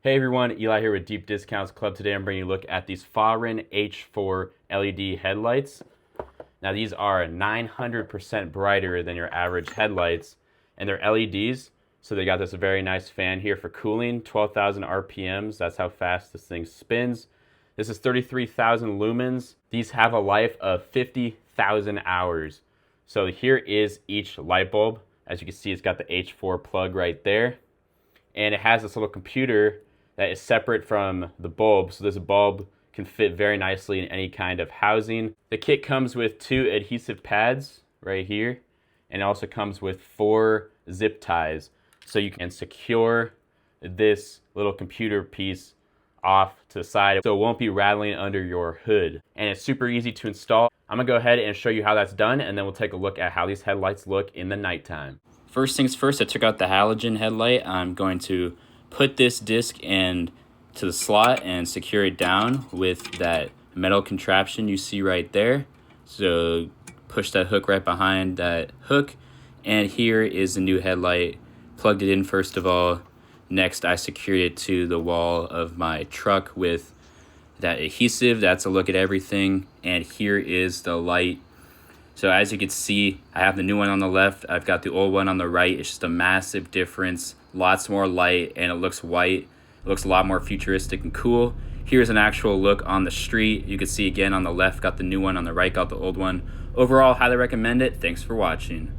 Hey everyone, Eli here with Deep Discounts Club. Today I'm bringing you a look at these Fahren H4 LED headlights. Now these are 900% brighter than your average headlights, and they're LEDs, so they got this very nice fan here for cooling, 12,000 RPMs. That's how fast this thing spins. This is 33,000 lumens. These have a life of 50,000 hours. So here is each light bulb. As you can see, it's got the H4 plug right there, and it has this little computer that is separate from the bulb, so this bulb can fit very nicely in any kind of housing. The kit comes with 2 adhesive pads right here, and it also comes with 4 zip ties, so you can secure this little computer piece off to the side so it won't be rattling under your hood. And it's super easy to install. I'm gonna go ahead and show you how that's done, and then we'll take a look at how these headlights look in the nighttime. First things first, I took out the halogen headlight. I'm going to put this disc to the slot and secure it down with that metal contraption you see right there. So push that hook right behind that hook, and here is the new headlight. Plugged it in first of all. Next, I secured it to the wall of my truck with that adhesive. That's a look at everything, and here is the light. So as you can see, I have the new one on the left, I've got the old one on the right. It's just a massive difference, lots more light, and it looks white. It looks a lot more futuristic and cool. Here's an actual look on the street. You can see again on the left, got the new one, on the right, got the old one. Overall, highly recommend it. Thanks for watching.